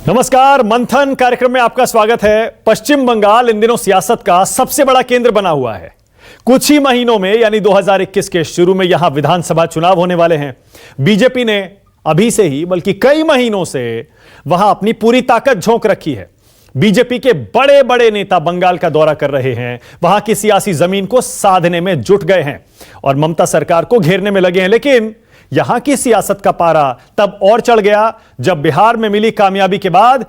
नमस्कार, मंथन कार्यक्रम में आपका स्वागत है। पश्चिम बंगाल इन दिनों सियासत का सबसे बड़ा केंद्र बना हुआ है। कुछ ही महीनों में यानी 2021 के शुरू में यहां विधानसभा चुनाव होने वाले हैं। बीजेपी ने अभी से ही बल्कि कई महीनों से वहां अपनी पूरी ताकत झोंक रखी है। बीजेपी के बड़े बड़े नेता बंगाल का दौरा कर रहे हैं, वहां की सियासी जमीन को साधने में जुट गए हैं और ममता सरकार को घेरने में लगे हैं। लेकिन यहां की सियासत का पारा तब और चढ़ गया जब बिहार में मिली कामयाबी के बाद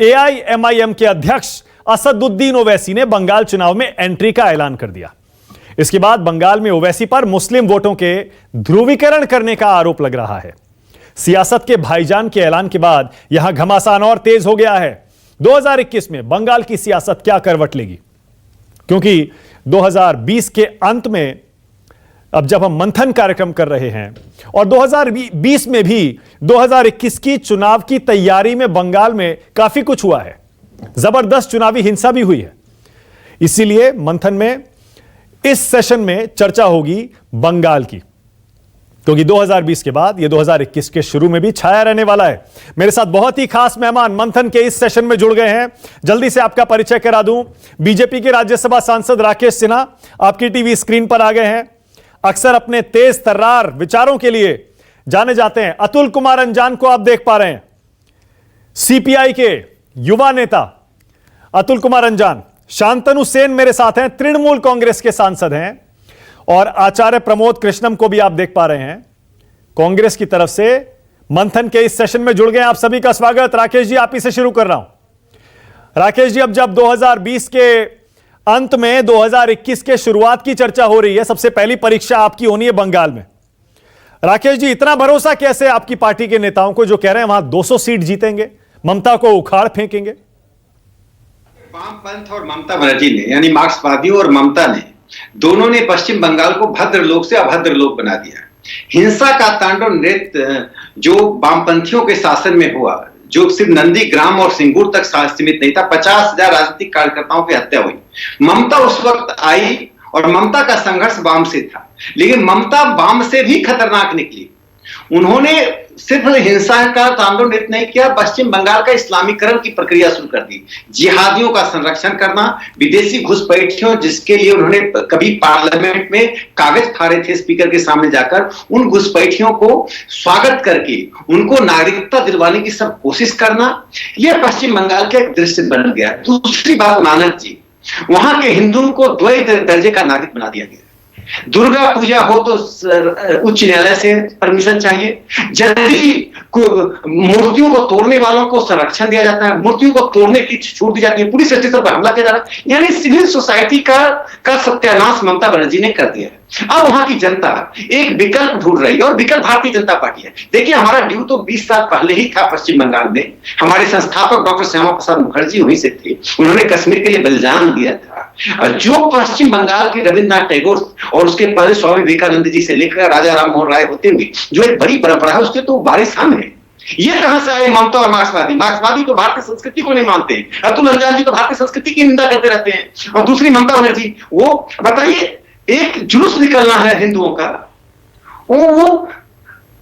एआईएमआईएम के अध्यक्ष असदुद्दीन ओवैसी ने बंगाल चुनाव में एंट्री का ऐलान कर दिया। इसके बाद बंगाल में ओवैसी पर मुस्लिम वोटों के ध्रुवीकरण करने का आरोप लग रहा है। सियासत के भाईजान के ऐलान के बाद यहां घमासान और तेज हो गया है। 2021 में बंगाल की सियासत क्या करवट लेगी, क्योंकि 2020 के अंत में अब जब हम मंथन कार्यक्रम कर रहे हैं और 2020 में भी 2021 की चुनाव की तैयारी में बंगाल में काफी कुछ हुआ है। जबरदस्त चुनावी हिंसा भी हुई है। इसीलिए मंथन में इस सेशन में चर्चा होगी बंगाल की, क्योंकि 2020 के बाद ये 2021 के शुरू में भी छाया रहने वाला है। मेरे साथ बहुत ही खास मेहमान मंथन के इस सेशन में जुड़ गए हैं। जल्दी से आपका परिचय करा दूं। बीजेपी के राज्यसभा सांसद राकेश सिन्हा आपकी टीवी स्क्रीन पर आ गए हैं। अक्सर अपने तेज तर्रार विचारों के लिए जाने जाते हैं अतुल कुमार अंजान को आप देख पा रहे हैं। सीपीआई के युवा नेता अतुल कुमार अंजान। शांतनु सेन मेरे साथ हैं, तृणमूल कांग्रेस के सांसद हैं। और आचार्य प्रमोद कृष्णम को भी आप देख पा रहे हैं, कांग्रेस की तरफ से मंथन के इस सेशन में जुड़ गए। आप सभी का स्वागत। राकेश जी, आप ही से शुरू कर रहा हूं। राकेश जी, अब जब 2020 के अंत में 2021 के शुरुआत की चर्चा हो रही है, सबसे पहली परीक्षा आपकी होनी है बंगाल में। राकेश जी, इतना भरोसा कैसे आपकी पार्टी के नेताओं को जो कह रहे हैं वहां 200 सीट जीतेंगे, ममता को उखाड़ फेंकेंगे? वामपंथ और ममता बनर्जी ने, यानी मार्क्सवादियों और ममता ने, दोनों ने पश्चिम बंगाल को भद्र लोक से अभद्र लोक बना दिया। हिंसा का तांडव नृत्य जो वामपंथियों के शासन में हुआ, जो सिर्फ नंदीग्राम और सिंगूर तक सीमित नहीं था, 50,000 राजनीतिक कार्यकर्ताओं की हत्या हुई। ममता उस वक्त आई और ममता का संघर्ष वाम से था, लेकिन ममता वाम से भी खतरनाक निकली। उन्होंने सिर्फ हिंसा का तांडव नृत्य नहीं किया, पश्चिम बंगाल का इस्लामीकरण की प्रक्रिया शुरू कर दी। जिहादियों का संरक्षण करना, विदेशी घुसपैठियों जिसके लिए उन्होंने कभी पार्लियामेंट में कागज फाड़े थे स्पीकर के सामने जाकर, उन घुसपैठियों को स्वागत करके उनको नागरिकता दिलवाने की सब कोशिश करना, यह पश्चिम बंगाल का एक दृश्य बन गया। दूसरी बात, मानव जी, वहां के हिंदुओं को द्वैत दर्जे का नागरिक बना दिया गया। दुर्गा पूजा हो तो उच्च न्यायालय से परमिशन चाहिए। जल्दी मूर्तियों को तोड़ने वालों को संरक्षण दिया जाता है, मूर्तियों को तोड़ने की छूट दी जाती है, पुलिस स्टेशन पर हमला किया जा रहा है। यानी सिविल सोसाइटी का सत्यानाश ममता बनर्जी ने कर दिया है। अब वहां की जनता एक विकल्प ढूंढ रही है और विकल्प भारतीय जनता पार्टी है। देखिए, हमारा ड्यू तो 20 साल पहले ही था पश्चिम बंगाल में। हमारे संस्थापक डॉक्टर श्यामा प्रसाद मुखर्जी वहीं से थे, उन्होंने कश्मीर के लिए बलिदान दिया था। और जो पश्चिम बंगाल के रविन्द्रनाथ टैगोर और उसके पहले स्वामी विवेकानंद जी से लेकर राजा राम मोहन राय होते हुए जो एक बड़ी परंपरा है, उसके तो बारिश हम है। ये कहां से आए ममता और मार्क्सवादी? मार्क्सवादी तो भारतीय संस्कृति को नहीं मानते। अतुल अंजान जी तो भारतीय संस्कृति की निंदा करते रहते हैं। और दूसरी ममता बनर्जी, वो बताइए, एक जुलूस निकलना है हिंदुओं का, वो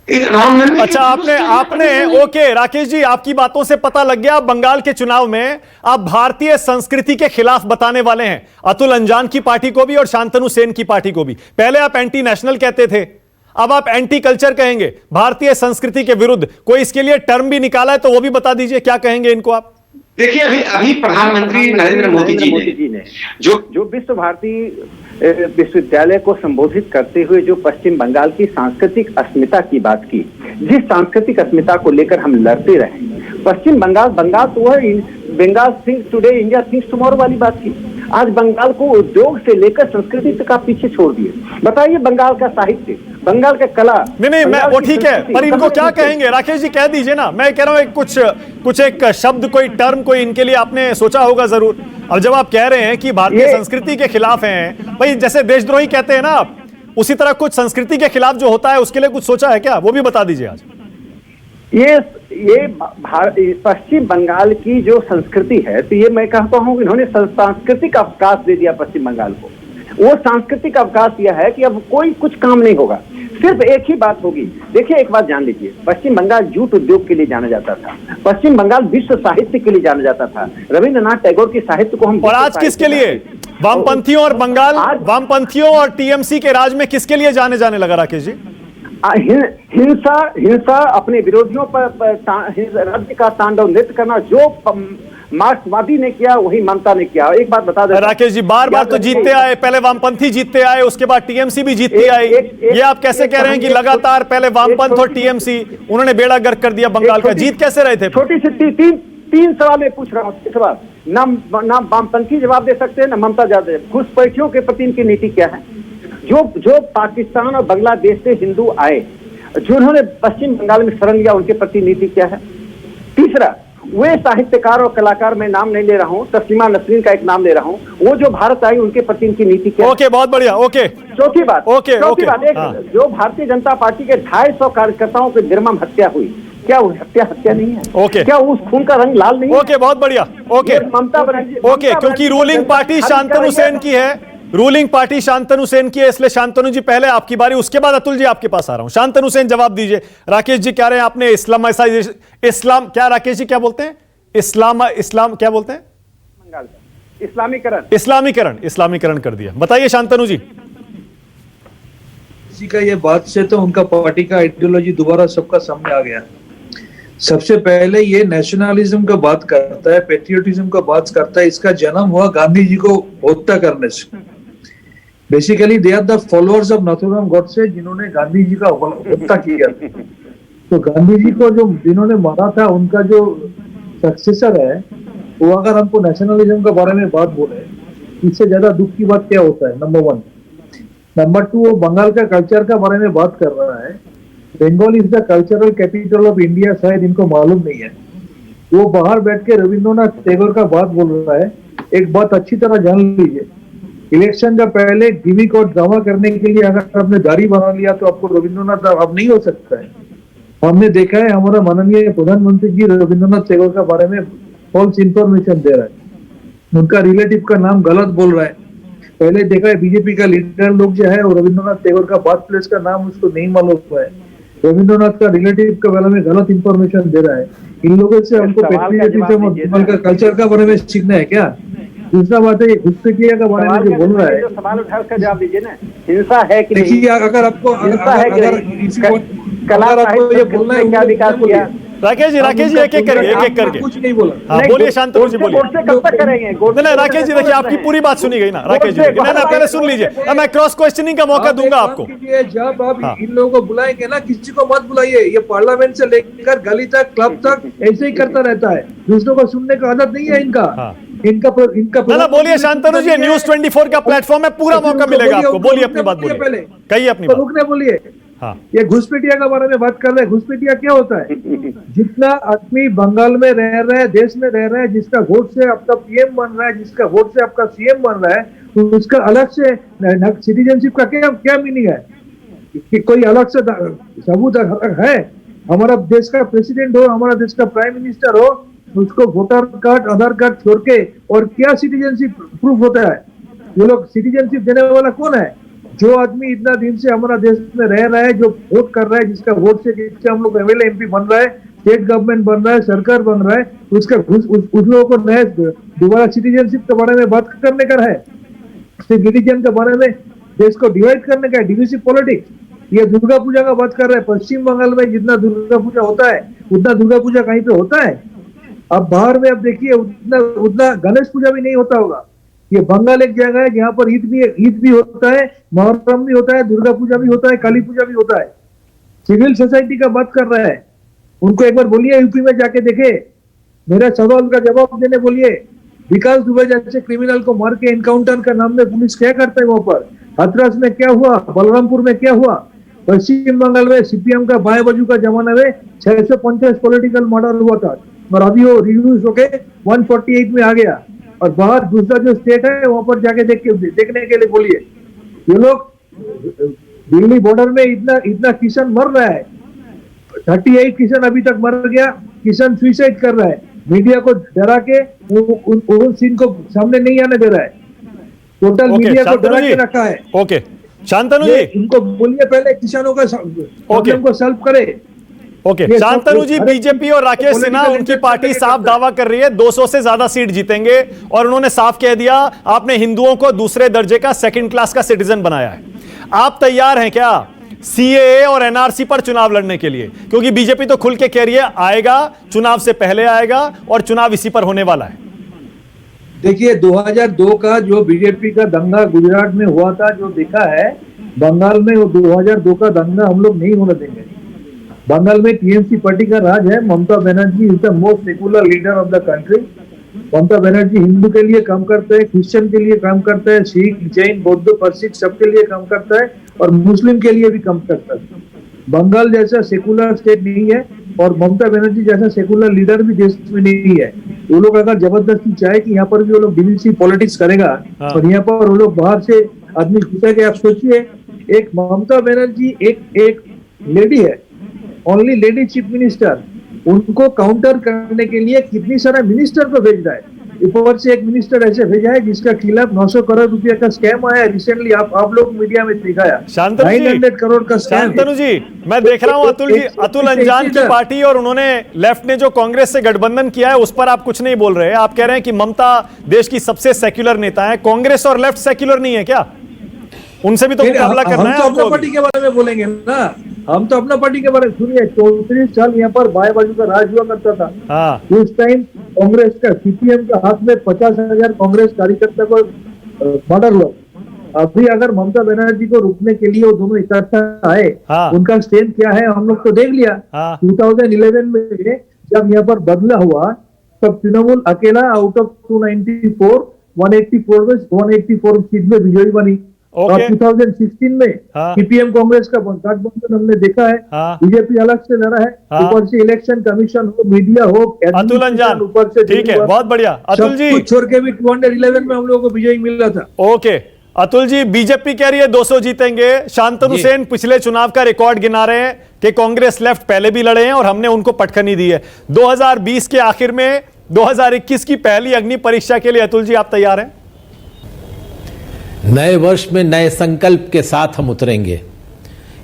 अच्छा, आपने ओके राकेश जी, आपकी बातों से पता लग गया बंगाल के चुनाव में आप भारतीय संस्कृति के खिलाफ बताने वाले हैं, अतुल अंजान की पार्टी को भी और शांतनु सेन की पार्टी को भी। पहले आप एंटी नेशनल कहते थे, अब आप एंटी कल्चर कहेंगे, भारतीय संस्कृति के विरुद्ध। कोई इसके लिए टर्म भी निकाला है तो वो भी बता दीजिए, क्या कहेंगे इनको आप? देखिए, अभी प्रधानमंत्री नरेंद्र मोदी जी ने जो विश्व भारती विश्वविद्यालय को संबोधित करते हुए जो पश्चिम बंगाल की सांस्कृतिक अस्मिता की बात की, जिस सांस्कृतिक अस्मिता को लेकर हम लड़ते रहे, पश्चिम बंगाल तो वह Bengal thinks today India thinks tomorrow वाली बात की। आज बंगाल को उद्योग से लेकर संस्कृति तक आप पीछे छोड़ दिए। बताइए, बंगाल का साहित्य, बंगाल का कला। नहीं, मैं वो ठीक है, पर इनको क्या कहेंगे? राकेश जी कह दीजिए ना। मैं कह रहा हूं कुछ एक शब्द, कोई टर्म, कोई इनके लिए आपने सोचा होगा जरूर। अब जब आप कह रहे हैं कि भारतीय संस्कृति के खिलाफ हैं, भाई जैसे देशद्रोही कहते हैं ना आप, उसी तरह कुछ संस्कृति के खिलाफ जो होता है उसके लिए कुछ सोचा है क्या? वो भी बता दीजिए आज। ये पश्चिम बंगाल की जो संस्कृति है, तो ये मैं कहता हूं इन्होंने सांस्कृतिक अवकाश दे दिया पश्चिम बंगाल को। वो सांस्कृतिक अवकाश यह है कि अब कोई कुछ काम नहीं होगा। सिर्फ एक ही बात होगी। देखिए एक बात जान लीजिए, पश्चिम बंगाल जूट उद्योग के लिए जाना जाता था, पश्चिम बंगाल विश्व साहित्य के लिए जाना जाता था, रविंद्रनाथ टैगोर के साहित्य को हम और आज किसके लिए? वामपंथियों और बंगाल, वामपंथियों और टीएमसी के राज में किसके लिए जाने लगा राकेश जी? हिंसा अपने विरोधियों पर राज्य का तांडव नृत्य करना, जो मार्क्सवादी ने किया वही ममता ने किया। एक बात बता दें राकेश जी, बार बार तो जीतते आए, पहले वामपंथी जीतते आए, उसके बाद टीएमसी भी जीतती आई। ये आप कैसे कह रहे हैं कि लगातार पहले वामपंथ और टीएमसी उन्होंने बेड़ा गर्क कर दिया बंगाल का? जीत कैसे रहे थे? छोटी सी तीन सवाल मैं पूछ रहा हूँ। सवाल ना वामपंथी जवाब दे सकते हैं ना ममता जवाब दे। घुसपैठियों के प्रति इनकी नीति क्या है? जो पाकिस्तान और बांग्लादेश से हिंदू आए, जिन्होंने पश्चिम बंगाल में शरण लिया, उनके प्रति नीति क्या है? तीसरा, वे साहित्यकार और कलाकार, मैं नाम नहीं ले रहा हूँ, तस्लीमा नसरीन का एक नाम ले रहा हूँ, वो जो भारत आई उनके प्रति इनकी नीति क्या है? ओके, बहुत बढ़िया। ओके, चौथी बात, हाँ। जो भारतीय जनता पार्टी के 250 कार्यकर्ताओं की निर्मम हत्या हुई, क्या वो हत्या नहीं है? ओके, क्या उस खून का रंग लाल नहीं है? ओके, बहुत बढ़िया। ओके, ममता बनर्जी, ओके, क्योंकि रूलिंग पार्टी शांतनु सेन की है, रूलिंग पार्टी शांतनु सेन की है, इसलिए शांतनु जी पहले आपकी बारी, उसके बाद अतुल जी आपके पास आ रहा हूं। शांतनु सेन जवाब दीजिए। राकेश जी कह रहे हैं आपने इस्लाम क्या, राकेश जी क्या बोलते हैं? इस्लाम क्या बोलते हैं? इस्लामीकरण कर दिया। बताइए शांतनु जी। किसी का ये बात से तो उनका पार्टी का आइडियोलॉजी दोबारा सबका सामने आ गया। सबसे पहले ये नेशनलिज्म का बात करता है, पेट्रियोटिज्म का बात करता है। इसका जन्म हुआ गांधी जी को हत्या करने से। Basically they are the followers of Nathuram Godse, जिन्होंने गांधी जी का हत्या किया। तो गांधी जी को जो जिन्होंने मारा था, उनका जो सक्सेसर है, वो अगर हमको नेशनलिज्म के बारे में बात बोले, इससे ज्यादा दुख की बात क्या होता है? नंबर 1। नंबर 2, वो बंगाल का कल्चर का बारे में बात कर रहा है। Bengal is the cultural capital of India, शायद इनको मालूम नहीं है। वो बाहर बैठ के रविंद्रनाथ टैगोर का बात बोल रहा है। एक बात अच्छी तरह जान लीजिए, इलेक्शन का पहले गिमिक और ड्रामा करने के लिए अगर आपने दाढ़ी बना लिया तो आपको रविंद्रनाथ अब नहीं हो सकता है। हमने देखा है, हमारा माननीय प्रधानमंत्री जी रविंद्रनाथ टैगोर के बारे में फॉल्स इंफॉर्मेशन दे रहा है, उनका रिलेटिव का नाम गलत बोल रहा है। पहले देखा है बीजेपी का लीडर लोग जो है, वो रविंद्रनाथ टैगोर का बर्थ प्लेस का नाम उसको नहीं मालूम हुआ है, रविंद्रनाथ का रिलेटिव के बारे में गलत इंफॉर्मेशन दे रहा है। इन लोगों से हमको पेट्रियटिज्म और बंगाल का कल्चर का बारे में सीखना है क्या? दूसरा बात है, ये घुसपैठिया के बारे में जो बोल रहा है, सवाल उठा उसका जवाब दीजिए ना। हिंसा है कि देखिए, अगर आपको कला साहित्य ये बोलना है, क्या विकास किया? राकेश जी एक एक करके कुछ नहीं बोला। हाँ, बोलिए शांतनु जी, बोलिए। कब तक करेंगे? नहीं, राकेश जी देखिए, आपकी पूरी बात सुनी गई ना राकेश जी। नहीं, पहले सुन लीजिए, मैं क्रॉस क्वेश्चनिंग का मौका दूंगा आपको। जब आप इन लोगों को बुलाएंगे ना, किसी को मत बुलाइए। ये पार्लियामेंट से लेकर गली तक, क्लब तक ऐसे ही करता रहता है। दूसरों को सुनने का आदत नहीं है इनका। इनका ना बोलिए शांतनु जी, न्यूज़ 24 का प्लेटफॉर्म है, पूरा मौका मिलेगा आपको। बोलिए अपनी बात, बोलिए, कहिए अपनी बात। रुकने बोलिए। हाँ, ये घुसपैठिया के बारे में बात कर रहे हैं। घुसपैठिया क्या होता है? जितना आदमी बंगाल में रह रहा है, देश में रह रहा है, जिसका वोट से आपका पीएम बन रहा है, जिसका वोट से आपका सीएम बन रहा है, तो उसका अलग से सिटीजनशिप का क्या मीनिंग है? कि कोई अलग से सबूत है? हमारा देश का प्रेसिडेंट हो, हमारा देश का प्राइम मिनिस्टर हो, उसको वोटर कार्ड, आधार कार्ड छोड़ के और क्या सिटीजनशिप प्रूफ होता है? ये लोग सिटीजनशिप देने वाला कौन है? जो आदमी इतना दिन से हमारा देश में रह रहा है, जो वोट कर रहा है, जिसका वोट से हम लोग एमएलए एमपी बन रहा है, स्टेट गवर्नमेंट बन रहा है, सरकार बन रहा है, उसका उस लोगों को नए दोबारा सिटीजनशिप के बारे में बात करने का है, रिलीजन के बारे में देश को डिवाइड करने का है, डिविसिव पॉलिटिक्स। ये दुर्गा पूजा का बात कर रहा है। पश्चिम बंगाल में जितना दुर्गा पूजा होता है, उतना दुर्गा पूजा कहीं पे होता है? अब बाहर में अब देखिए, उतना गणेश पूजा भी नहीं होता होगा। ये बंगाल एक जगह है जहाँ पर ईद भी होता है, मुहर्रम भी होता है, दुर्गा पूजा भी होता है, काली पूजा भी होता है। सिविल सोसाइटी का बात कर रहा है। उनको एक बार बोलिए यूपी में जाके देखे, मेरा सवाल का जवाब देने बोलिए। विकास दुबे जैसे क्रिमिनल को मार के एनकाउंटर का नाम में पुलिस क्या करता है? वहां पर हाथरस में क्या हुआ, बलरामपुर में क्या हुआ? पश्चिम बंगाल में सीपीएम का बाएं बाजू का जमाना में 650 पॉलिटिकल मर्डर हुआ था, और अभी वो रिड्यूस होके 148 में आ गया। और बाहर दूसरा जो स्टेट है, वहां पर जाके देखने के लिए बोलिए। ये लोग दिल्ली बॉर्डर में इतना किसान मर रहा है, 38 किसान अभी तक मर गया। किसान सुइसाइड कर रहा है, मीडिया को डरा के उन सीन को सामने नहीं आने दे रहा है। टोटल मीडिया को डरा के रखा है। ओके, शांतनु जी, इनको बोलिए पहले किसानों का प्रॉब्लम को सॉल्व करे। ओके, शांतनु जी, बीजेपी और राकेश सिन्हा, उनकी पार्टी साफ दावा कर रही है 200 से ज्यादा सीट जीतेंगे, और उन्होंने साफ कह दिया आपने हिंदुओं को दूसरे दर्जे का, सेकंड क्लास का सिटीजन बनाया है। आप तैयार हैं क्या सीएए और एनआरसी पर चुनाव लड़ने के लिए? क्योंकि बीजेपी तो खुल के कह रही है आएगा, चुनाव से पहले आएगा, और चुनाव इसी पर होने वाला है। देखिए 2002 का जो बीजेपी का दंगा गुजरात में हुआ था, जो देखा है बंगाल में, वो 2002 का दंगा हम लोग नहीं होने देंगे। बंगाल में टीएमसी पार्टी का राज है। Mamata Banerjee is the most secular leader of the country. Mamata Banerjee Hindu के लिए काम करते हैं, क्रिश्चियन के लिए काम करते हैं, सिख, जैन, बौद्ध, पारसिक सबके लिए काम करता है, और मुस्लिम के लिए भी काम करता है। बंगाल जैसा सेकुलर स्टेट नहीं है, और ममता बनर्जी जैसा सेकुलर लीडर भी देश में नहीं है। वो लोग अगर जबरदस्ती चाहे कि यहाँ पर भी वो लोग डिविसी पॉलिटिक्स करेगा, और यहाँ पर वो लोग बाहर से आदमी घुसेंगे। आप सोचिए, एक ममता बनर्जी एक लेडी है, ओनली लेडी चीफ मिनिस्टर, उनको काउंटर करने के लिए कितनी सारा मिनिस्टर को भेज रहा है। ऊपर से एक मिनिस्टर ऐसे भेजा है जिसका खिलाफ 900 करोड़ रुपया का स्कैम आया रिसेंटली। आप लोग मीडिया में दिखाया 900 करोड़ का स्कैम। शांतनु जी, मैं देख रहा हूं अतुल जी, अतुल अंजान की पार्टी और उन्होंने लेफ्ट ने जो कांग्रेस से गठबंधन किया है उस पर आप कुछ नहीं बोल रहे। आप कह रहे हैं कि ममता देश की सबसे सेक्युलर नेता है। कांग्रेस और लेफ्ट सेक्युलर नहीं है क्या? उनसे भी तो मुकाबला करना है। हम तो अपना पार्टी के बारे में बोलेंगे ना, हम तो अपना पार्टी के बारे में। सुनिए, 34 साल यहाँ पर बाएं बाजू का राज हुआ करता था। उस टाइम कांग्रेस का, सीपीएम का हाथ में 50,000 कांग्रेस कार्यकर्ता को मर्डर हुआ। अभी अगर ममता बनर्जी को रुकने के लिए वो दोनों इकट्ठा आए, उनका स्ट्रेंथ क्या है हम लोग तो देख लिया। 2011 में जब यहाँ पर बदला हुआ, तब तृणमूल अकेला आउट ऑफ 294 184 सीट में विजयी बनी। और 2016 में सीपीएम कांग्रेस का गठबंधन हमने देखा है। बीजेपी अलग से लड़ा है, ऊपर से इलेक्शन कमीशन हो, मीडिया हो, अतुल अंजान, ऊपर से ठीक है, बहुत बढ़िया अतुल जी। छोड़ के भी 211 में हम लोगों को विजयी मिल रहा था। ओके अतुल जी, बीजेपी कह रही है 200 जीतेंगे। शांतनु सेन पिछले चुनाव का रिकॉर्ड गिना रहे हैं कि कांग्रेस लेफ्ट पहले भी लड़े हैं और हमने उनको पटखनी दी है। 2020 के आखिर में 2021 की पहली अग्नि परीक्षा के लिए अतुल जी आप तैयार हैं? नए वर्ष में नए संकल्प के साथ हम उतरेंगे।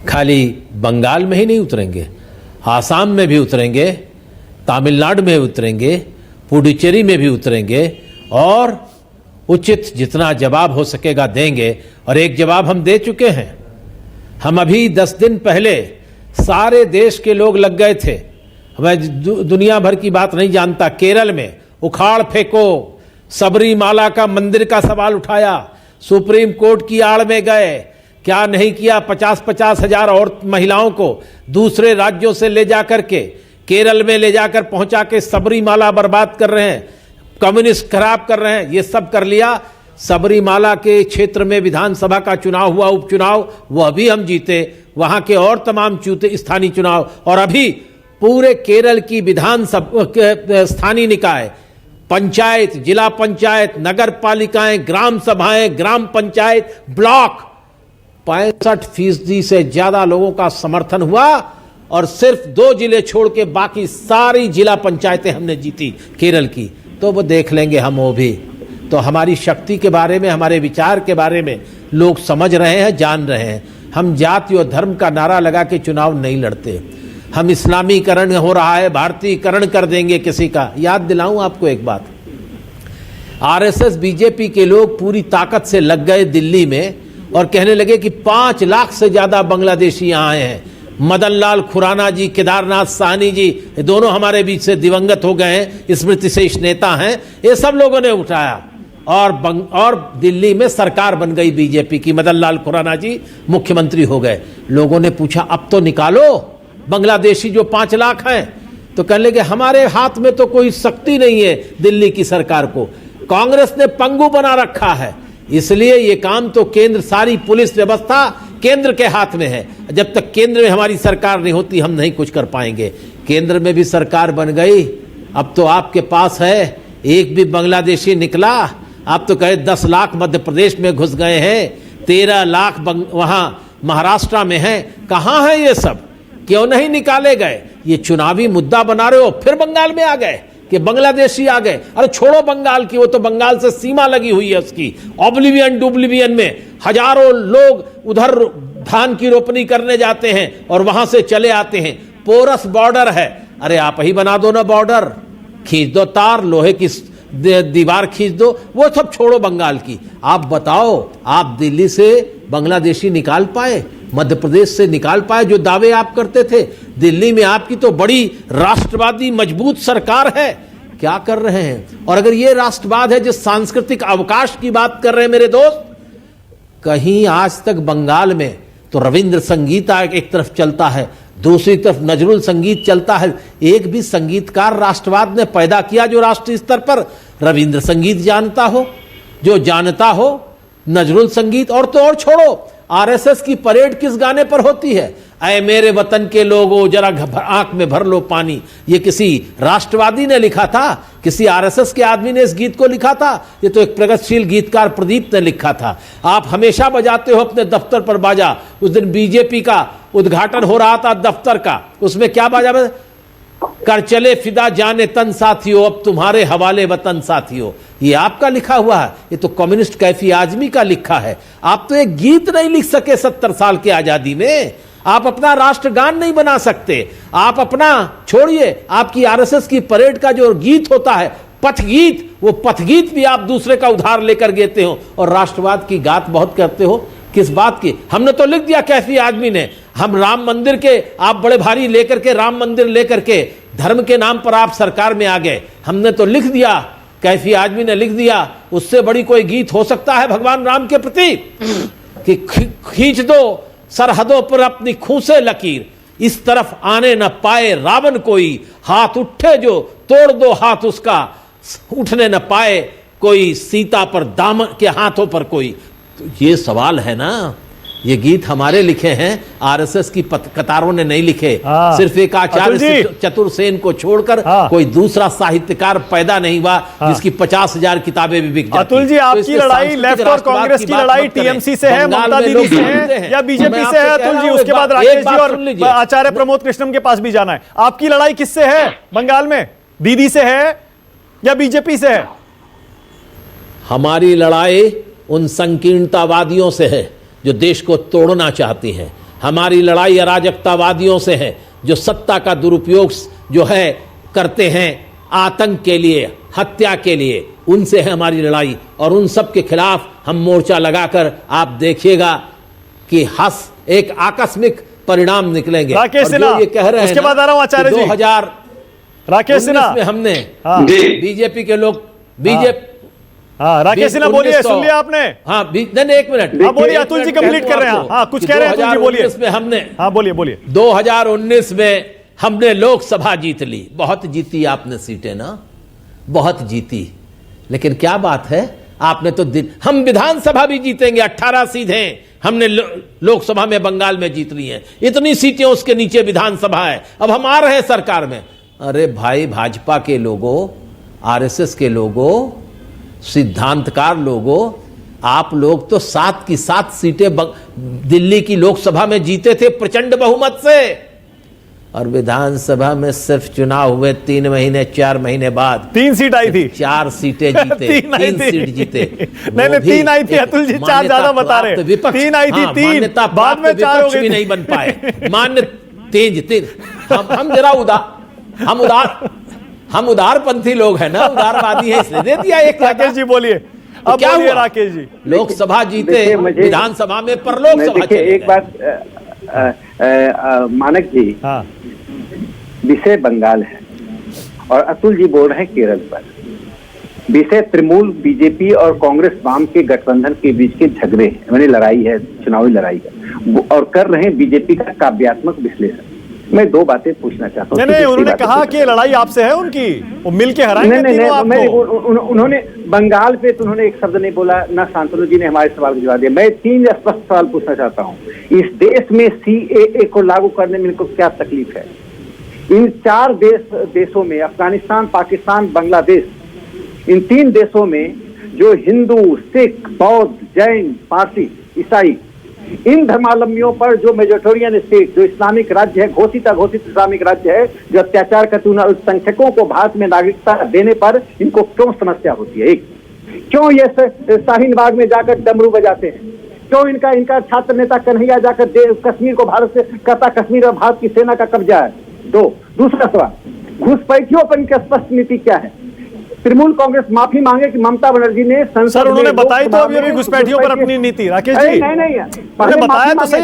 खाली बंगाल में ही नहीं उतरेंगे, आसाम में भी उतरेंगे, तमिलनाडु में उतरेंगे, पुडुचेरी में भी उतरेंगे, और उचित जितना जवाब हो सकेगा देंगे। और एक जवाब हम दे चुके हैं। हम अभी 10 दिन पहले सारे देश के लोग लग गए थे। मैं दुनिया भर की बात नहीं जानता। केरल में उखाड़ फेंको, सबरीमाला का मंदिर का सवाल उठाया, सुप्रीम कोर्ट की आड़ में गए, क्या नहीं किया। 50-50 हजार और महिलाओं को दूसरे राज्यों से ले जाकर के केरल में ले जाकर पहुंचा के सबरीमाला बर्बाद कर रहे हैं, कम्युनिस्ट खराब कर रहे हैं। ये सब कर लिया। सबरीमाला के क्षेत्र में विधानसभा का चुनाव हुआ, उपचुनाव, वह भी हम जीते। वहां के और तमाम स्थानीय चुनाव, और अभी पूरे केरल की विधानसभा, स्थानीय निकाय, पंचायत, जिला पंचायत, नगर पालिकाएं, ग्राम सभाएं, ग्राम पंचायत, ब्लॉक, 65% से ज्यादा लोगों का समर्थन हुआ। और सिर्फ 2 जिले छोड़ के बाकी सारी जिला पंचायतें हमने जीती केरल की। तो वो देख लेंगे हम वो भी। तो हमारी शक्ति के बारे में, हमारे विचार के बारे में लोग समझ रहे हैं, जान रहे हैं। हम जाति और धर्म का नारा लगा के चुनाव नहीं लड़ते। हम इस्लामीकरण हो रहा है, भारतीयकरण कर देंगे किसी का। याद दिलाऊं आपको एक बात, आरएसएस बीजेपी के लोग पूरी ताकत से लग गए दिल्ली में और कहने लगे कि 5 लाख से ज्यादा बांग्लादेशी यहाँ आए हैं। मदन लाल खुराना जी, केदारनाथ साहनी जी, ये दोनों हमारे बीच से दिवंगत हो गए हैं, स्मृति शेष नेता हैं। ये सब लोगों ने उठाया और दिल्ली में सरकार बन गई बीजेपी की। मदन लाल खुराना जी मुख्यमंत्री हो गए। लोगों ने पूछा अब तो निकालो बांग्लादेशी जो 5 लाख हैं। तो कहने लगे हमारे हाथ में तो कोई शक्ति नहीं है दिल्ली की सरकार को, कांग्रेस ने पंगु बना रखा है, इसलिए ये काम तो केंद्र, सारी पुलिस व्यवस्था केंद्र के हाथ में है। जब तक केंद्र में हमारी सरकार नहीं होती हम नहीं कुछ कर पाएंगे। केंद्र में भी सरकार बन गई, अब तो आपके पास है। एक भी बांग्लादेशी निकला, आप तो कहे 10 लाख मध्य प्रदेश में घुस गए हैं, 13 लाख वहां महाराष्ट्र में हैं। कहां है ये सब? क्यों नहीं निकाले गए? ये चुनावी मुद्दा बना रहे हो, फिर बंगाल में आ गए। कि बांग्लादेशी आ गए। अरे छोड़ो बंगाल की, वो तो बंगाल से सीमा लगी हुई है उसकी। ऑब्लिवियन डुब्लिवियन में हजारों लोग उधर धान की रोपनी करने जाते हैं और वहां से चले आते हैं। पोरस बॉर्डर है, अरे आप ही बना दो ना बॉर्डर, खींच दो तार, लोहे की दीवार खींच दो, वो सब छोड़ो बंगाल की। आप बताओ, आप दिल्ली से बांग्लादेशी निकाल पाए, मध्य प्रदेश से निकाल पाए जो दावे आप करते थे? दिल्ली में आपकी तो बड़ी राष्ट्रवादी मजबूत सरकार है, क्या कर रहे हैं? और अगर ये राष्ट्रवाद है, जिस सांस्कृतिक अवकाश की बात कर रहे हैं मेरे दोस्त, कहीं आज तक बंगाल में तो रविंद्र संगीत एक तरफ चलता है, दूसरी तरफ नजरुल संगीत चलता है। एक भी संगीतकार राष्ट्रवाद ने पैदा किया जो राष्ट्रीय स्तर पर रविंद्र संगीत जानता हो, जो जानता हो नजरुल संगीत? और तो और छोड़ो, आरएसएस की परेड किस गाने पर होती है? ऐ मेरे वतन के लोगों जरा आंख में भर लो पानी। ये किसी राष्ट्रवादी ने लिखा था? किसी आरएसएस के आदमी ने इस गीत को लिखा था? ये तो एक प्रगतिशील गीतकार प्रदीप ने लिखा था। आप हमेशा बजाते हो अपने दफ्तर पर बाजा। उस दिन बीजेपी का उद्घाटन हो रहा था दफ्तर का, उसमें क्या बाजा? कर चले फिदा जाने तन साथियों, अब तुम्हारे हवाले वतन साथियों। ये आपका लिखा हुआ है, ये तो कम्युनिस्ट कैफी आजमी का लिखा है। आप तो एक गीत नहीं लिख सके 70 साल की आजादी में, आप अपना राष्ट्रगान नहीं बना सकते। आप अपना छोड़िए, आपकी आरएसएस की परेड का जो गीत होता है पथगीत, वो पथगीत भी आप दूसरे का उधार लेकर गेते हो और राष्ट्रवाद की गात बहुत करते हो। किस बात की? हमने तो लिख दिया कैफी आदमी ने, हम राम मंदिर के, आप बड़े भारी लेकर के राम मंदिर लेकर के धर्म के नाम पर आप सरकार में आ गए। हमने तो लिख दिया, कैफी आदमी ने लिख दिया, उससे बड़ी कोई गीत हो सकता है भगवान राम के प्रति कि खींच दो सरहदों पर अपनी खूंसे लकीर, इस तरफ आने न पाए रावण कोई, हाथ उठे जो तोड़ दो हाथ उसका, उठने न पाए कोई सीता पर दामन के हाथों पर कोई। तो ये सवाल है ना, ये गीत हमारे लिखे हैं, आरएसएस की कतारों ने नहीं लिखे। सिर्फ एक आचार्य चतुर्सेन को छोड़कर कोई दूसरा साहित्यकार पैदा नहीं हुआ जिसकी 50,000 किताबें भी बिक जाती। अतुल जी, आपकी लड़ाई लेफ्ट और कांग्रेस की लड़ाई टीएमसी से है, ममता दीदी से है या बीजेपी से है? अतुल जी, उसके बाद राकेश जी और आचार्य प्रमोद कृष्णम के पास भी जाना है। आपकी लड़ाई किससे है बंगाल में? दीदी से है या बीजेपी से है? हमारी लड़ाई उन संकीर्णतावादियों से है जो देश को तोड़ना चाहती हैं। हमारी लड़ाई अराजकतावादियों से है जो सत्ता का दुरुपयोग जो है करते हैं आतंक के लिए, हत्या के लिए। उनसे है हमारी लड़ाई और उन सब के खिलाफ हम मोर्चा लगाकर आप देखिएगा कि एक आकस्मिक परिणाम निकलेंगे। राकेश सिन्हा, ये कह रहे हैं, उसके बाद आ रहा हूं आचार्य जी। 2000 राकेश सिन्हा में हमने बीजेपी के लोग राकेश सिन्हा बोलिए, सुन लिया आपने? हाँ, एक मिनट। हाँ बोलिए, अतुल जी कंप्लीट कर रहे हैं। हाँ कुछ कह रहे हैं अतुल जी, बोलिए। में हमने, हाँ बोलिए 2019 में हमने लोकसभा जीत ली। बहुत जीती आपने सीटें ना, बहुत जीती, लेकिन क्या बात है, आपने तो हम विधानसभा भी जीतेंगे। 18 सीटें हमने लोकसभा में बंगाल में जीत ली हैं, इतनी सीटें उसके नीचे विधानसभा है। अब हम आ रहे हैं सरकार में। अरे भाई, भाजपा के लोगों, आरएसएस के लोगों, सिद्धांतकार लोगों, आप लोग तो 7 की 7 सीटें दिल्ली की लोकसभा में जीते थे प्रचंड बहुमत से, और विधानसभा में सिर्फ चुनाव हुए 3 महीने 4 महीने बाद 3 सीट आई थी, 4 सीटें जीते। 3 सीट जीते। नहीं 3 आई थी अतुल जी, 4 ज्यादा बता रहे। 3 आई थी, 3 बाद में 4 हो गई, भी नहीं बन पाए। मान्य 3 हम जरा हम उदारपंथी लोग हैं ना, उदारवादी हैं, इसलिए दे दिया एक। राकेश जी बोलिए, अब क्या बोलिए हुआ? राकेश जी, लोकसभा जीते, विधानसभा में पर लोकसभा एक बात मानक जी, हाँ विषय बंगाल है और अतुल जी बोल रहे हैं केरल पर। विषय तृणमूल बीजेपी और कांग्रेस वाम के गठबंधन के बीच के झगड़े, मैंने लड़ाई है, चुनावी लड़ाई है, और कर रहे हैं बीजेपी का काव्यात्मक विश्लेषण। मैं 2 बातें पूछना चाहता हूँ। नहीं, उन्होंने कहा कि लड़ाई आपसे है उनकी, वो मिल के हराएंगे तीनों आपको। उन्होंने बंगाल पे तो उन्होंने एक शब्द नहीं बोला ना, शांतनु जी ने हमारे सवाल का जवाब दिया। मैं 3 स्पष्ट सवाल पूछना चाहता हूँ। इस देश में CAA को लागू करने में इनको क्या तकलीफ है? इन 4 देशों में, अफगानिस्तान, पाकिस्तान, बांग्लादेश, इन 3 देशों में जो हिंदू, सिख, बौद्ध, जैन, पारसी, ईसाई, इन धर्मावलंबियों पर जो मेजोरिटेरियन स्टेट, जो इस्लामिक राज्य है, घोषित अघोषित इस्लामिक राज्य है, जो अत्याचार करते हैं, अल्पसंख्यकों को भारत में नागरिकता देने पर इनको क्यों समस्या होती है? एक, क्यों ये शाहीन बाग में जाकर डमरू बजाते हैं? क्यों इनका छात्र नेता कन्हैया जाकर कश्मीर को भारत से कहता कश्मीर और भारत की सेना का कब्जा है? दूसरा सवाल, घुसपैठियों पर इनकी स्पष्ट नीति क्या है? तृणमूल कांग्रेस माफी मांगे कि ममता बनर्जी ने सर उन्होंने बताई तो अभी घुसपैठियों पर अपनी नीति। राकेश जी नहीं उन्होंने बताया तो सही।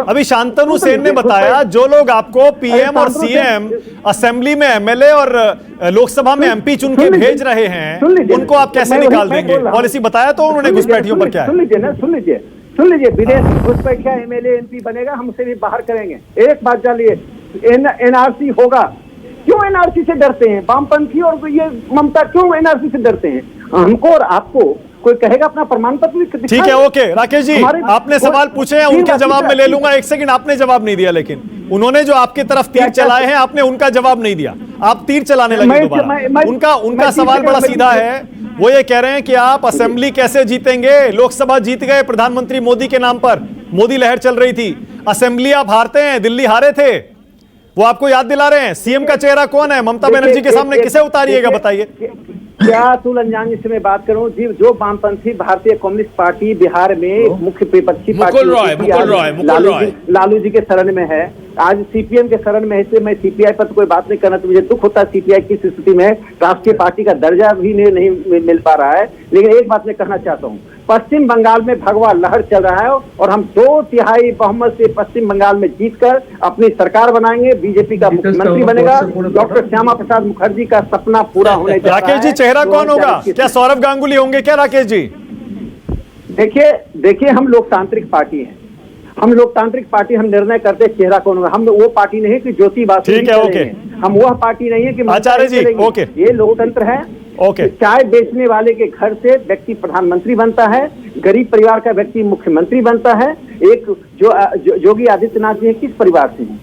अभी शांतनु सेन ने बताया जो लोग आपको पीएम और सीएम असेंबली में एमएलए और लोकसभा में एमपी चुन के भेज रहे हैं, उनको आप कैसे निकाल देंगे? पॉलिसी बताया तो उन्होंने घुसपैठियों पर क्या है? सुन लीजिए विदेश घुसपैठिया एमएलए एमपी बनेगा, हम उसे भी बाहर करेंगे। एक बात जानिए, एनआरसी होगा। क्यों एनआरसी से डरते हैं वामपंथी और ये ममता? क्यों एनआरसी से डरते हैं? हमको और आपको कोई कहेगा अपना प्रमाण पत्र? ठीक है, ओके राकेश जी, आपने सवाल पूछे हैं, उनके जवाब में ले लूंगा। एक सेकंड, आपने जवाब नहीं दिया, लेकिन उन्होंने जो आपकी तरफ तीर चलाए हैं आपने उनका जवाब नहीं दिया। आप तीर चलाने लगे दोबारा। उनका सवाल बड़ा सीधा है। वो ये कह रहे हैं कि आप असेंबली कैसे जीतेंगे? लोकसभा जीत गए प्रधानमंत्री मोदी के नाम पर, मोदी लहर चल रही थी। असेंबली आप हारते हैं, दिल्ली हारे थे, वो आपको याद दिला रहे हैं। सीएम का चेहरा कौन है? ममता बनर्जी के सामने किसे उतारिएगा बताइए? क्या अतुल अंजानी से मैं बात करूं जी? जो वामपंथी भारतीय कम्युनिस्ट पार्टी बिहार में मुख्य विपक्षी पार्टी लालू जी के शरण में है, आज सीपीएम के शरण में है। इसलिए मैं सीपीआई पर तो कोई बात नहीं करना, तो मुझे दुख होता है सीपीआई की स्थिति में राष्ट्रीय पार्टी का दर्जा भी नहीं मिल पा रहा है। लेकिन एक बात मैं कहना चाहता हूँ, पश्चिम बंगाल में भगवा लहर चल रहा है और हम 2/3 बहुमत से पश्चिम बंगाल में जीतकर अपनी सरकार बनाएंगे, बीजेपी का मुख्यमंत्री बनेगा। डॉक्टर श्यामा प्रसाद मुखर्जी का सपना पूरा होने जा रहा है। राकेश जी, चेहरा कौन होगा? क्या सौरभ गांगुली होंगे क्या राकेश जी? देखिए हम लोकतांत्रिक पार्टी है, हम लोकतांत्रिक पार्टी, हम निर्णय करते चेहरा कौन होगा। हम वो पार्टी नहीं कि ज्योति बासु, ठीक है, ओके। हम वह पार्टी नहीं है कि आचार्य जी, ओके, ये लोकतंत्र है। ओके। चाय बेचने वाले के घर से व्यक्ति प्रधानमंत्री बनता है, गरीब परिवार का व्यक्ति मुख्यमंत्री बनता है। एक जो योगी आदित्यनाथ जी किस परिवार से हैं?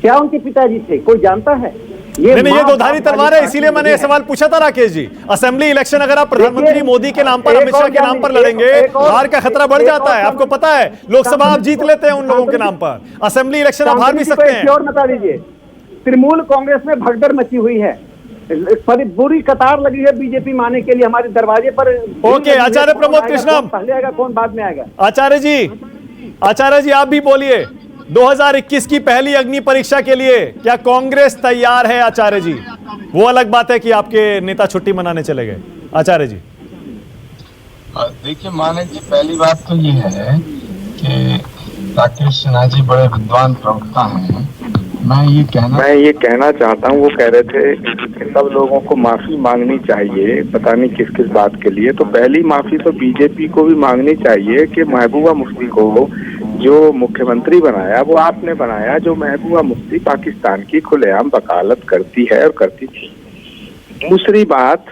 क्या उनके पिताजी थे? कोई जानता है? नहीं, ये दोधारी तलवार है, इसीलिए मैंने ये सवाल पूछा था राकेश जी। असेंबली इलेक्शन अगर आप प्रधानमंत्री मोदी के नाम पर, अमित शाह के नाम पर लड़ेंगे, हार का खतरा बढ़ जाता है। आपको पता है लोकसभा आप जीत लेते हैं उन लोगों के नाम पर, असेंबली इलेक्शन आप हार भी सकते हैं। और बता दीजिए, तृणमूल कांग्रेस में भगदड़ मची हुई है, बुरी कतार लगी है बीजेपी माने के लिए हमारे दरवाजे पर। ओके, आचार्य प्रमोद कृष्णम पहले आएगा, कौन बाद में आएगा? आचार्य जी आप भी बोलिए। 2021 की पहली अग्नि परीक्षा के लिए क्या कांग्रेस तैयार है? आचार्य जी, वो अलग बात है कि आपके नेता छुट्टी मनाने चले गए। आचार्य जी देखिए मानक जी, पहली बात तो ये है कि राकेश सिन्हा जी बड़े विद्वान प्रवक्ता हैं। मैं ये कहना चाहता हूँ, वो कह रहे थे कि सब लोगों को माफी मांगनी चाहिए, पता नहीं किस किस बात के लिए। तो पहली माफी तो बीजेपी को भी मांगनी चाहिए कि महबूबा मुफ्ती को जो मुख्यमंत्री बनाया वो आपने बनाया। जो महबूबा मुफ्ती पाकिस्तान की खुलेआम वकालत करती है और करती थी। दूसरी बात,